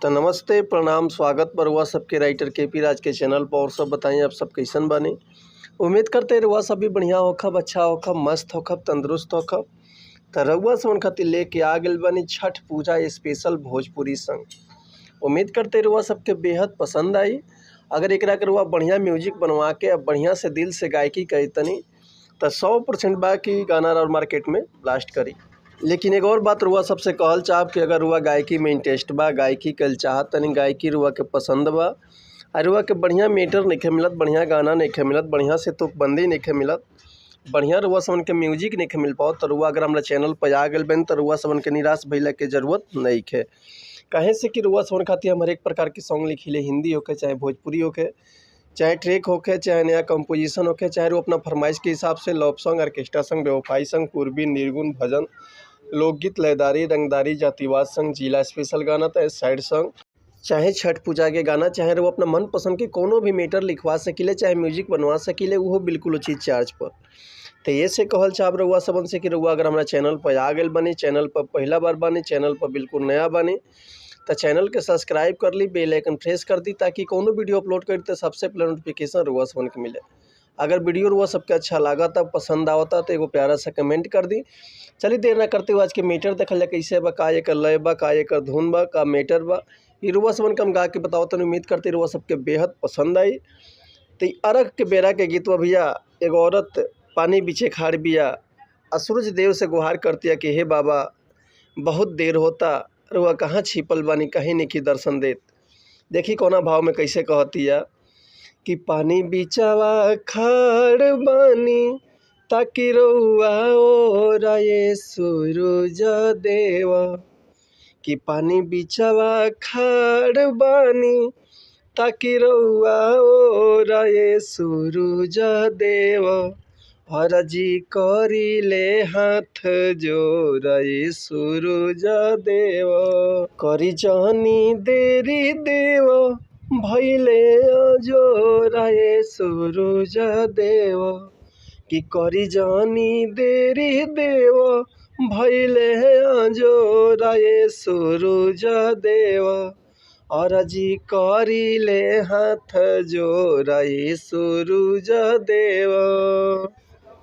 तो नमस्ते प्रणाम स्वागत पर हुआ सबके राइटर के राज के चैनल पर। और सब बताइए आप सब कैसन बानी। उम्मीद करते रहुआ सब भी बढ़िया होखब, अच्छा होखब, मस्त होखब, तंदुरुस्त होखब। तो रहुआ सब खातिर लेके आ गए बानी छठ पूजा स्पेशल भोजपुरी संग। उम्मीद करते रहुआ सबके बेहद पसंद आई। अगर एक रहुआ बढ़िया म्यूजिक बनवा के अब बढ़िया से दिल से गायकी करी तनी तो 100% बा कि गाना और मार्केट में ब्लास्ट करी। लेकिन एक और बात रुआ सबसे कहल चाहब कि अगर रुआ गायकी में इंटरेस्ट बा, गायकी कल चाहत तनी, गायकी रुआ के पसंद बा और रुआ के बढ़िया मीटर नहीं मिलत, बढ़िया गाना नहीं मिलत, बढ़िया से तुकबंदी नहीं मिलत, बढ़िया रुआ सबन के म्यूजिक नहीं मिल पाओ तो रुआ अगर हमारा चैनल पर आ गए बन तो रुआ सबन के निराश भइला के जरूरत नहीं है। कहे से कि रुआ सबन खातिर हम हर एक प्रकार के सॉन्ग लिखिले, हिंदी होके चाहे भोजपुरी होके, चाहे ट्रैक होके, चाहे नया कंपोजिशन होके, चाहे वो अपना फरमाइश के हिसाब से लव सॉन्ग, ऑर्केस्ट्रा सॉन्ग, बेवफाई सॉन्ग, पूर्वी, निर्गुण, भजन, लोकगीत, लयदारी, रंगदारी, जातिवाद संग, जिला स्पेशल गाना, तो साइड सॉन्ग, चाहे छठ पूजा के गाना, चाहे वो अपना मन पसंद के कोनो भी मैटर लिखवा सकिले, चाहे म्यूजिक बनवा सकिले, वो बिल्कुल उचित चार्ज पर। तो ये से कहल चाहब रहुआ सबन से कि रहुआ अगर हमारा चैनल पर आ गए बनी, चैनल पर पहला बार बानी, चैनल पर बिल्कुल नया बानी, तो चैनल के सब्सक्राइब कर ली, बेल आइकन प्रेस कर दी ताकि कोनो वीडियो अपलोड करी तो सबसे पहले नोटिफिकेशन रहुआ सबन के मिले। अगर वीडियो रुआ सबके अच्छा लगा था, पसंद आवता तो एगो प्यारा सा कमेंट कर दी। चलिए देर ना करते हुए आज के मीटर देखल जाए कैसे बा, का एकर लय बा, का एकर धुन बा, का मीटर बा, ये रुआ सबन के हम गा के बताओ तो उम्मीद करते रुआ सबके बेहद पसंद आई। तो अरग के बेरा के गीतवा भैया, एगो औरत पानी बीचे खाड़ बिया, सूरज देव से गुहार करती है कि हे बाबा बहुत देर होता, रुआ कहाँ छिपल बानी, कहीं नहीं की दर्शन देत। देखी कोना भाव में कैसे कहती है कि पानी बिचावा खाड़ बानी ताकि रउआ ओरा ये सूरज देवा, कि पानी बिचावा खाड़ बानी ताकि रउआ ओरा ये सूरज देवा, हरजी करी ले हाथ जोड़ा ये सूरज देवा, करी जानी देरी देवा भैले जोरा ये सूरज देवा, कि करी जानी देरी देवा भैले जोरा ये सूरज देवा, और जी करी ले हाथ जोरा ये सूरज देवा।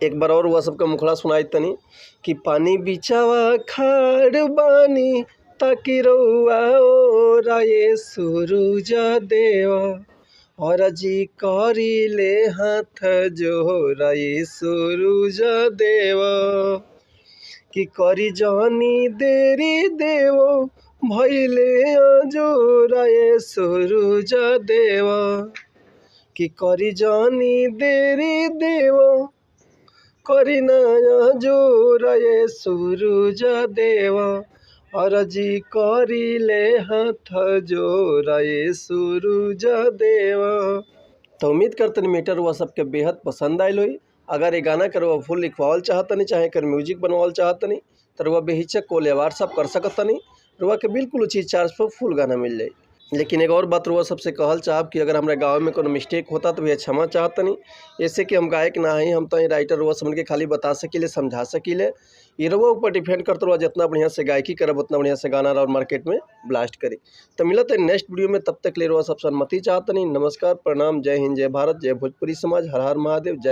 एक बार और हुआ सबका मुखड़ा सुनाई तनी कि पानी बिचावा खाड़ बानी ताकि रउआ ओरा ये सूरज देवा, और जी करी ले हाथ जोरा ये सूरज देवा, कि करी जानी देरी देवो भैले जोरा ये सूरज देवा, कि करी जानी देरी देवो करी नया जोरा ये सूरज देवा, और जी करी ले हाथ जोरा ये सूरज देवा। तो उम्मीद करते मीटर हुआ सबके बेहद पसंद आयल हुई। अगर ये गाना कर फुल लिखवाल चाहतनी, चाहे कर म्यूजिक बनवाल चाहतनी तो रुआ बेहिचक को ले व्हाट्सअप कर सकतनी, रुआ के बिल्कुल उचित चार्ज पर फुल गाना मिल जाए। लेकिन एक और बात रुआ सबसे कहल चाहब कि अगर हमारे गाँव में कोनो मिस्टेक होता तो भैया क्षमा चाहतनी। ऐसे कि हम गायक ना ही, हम तो राइटर रुआ समझ के खाली बता सकीले, समझा सकीले। ये रुआ ऊपर डिपेंड करते रुआ जितना बढ़िया से गायकी करब उतना बढ़िया से गाना और मार्केट में ब्लास्ट करी। तो मिलत है नेक्स्ट वीडियो में, तब तक ले रुआ सब सन्मति चाहतनी। नमस्कार, प्रणाम, जय हिंद, जय भारत, जय भोजपुरी समाज, हर हर महादेव, जय।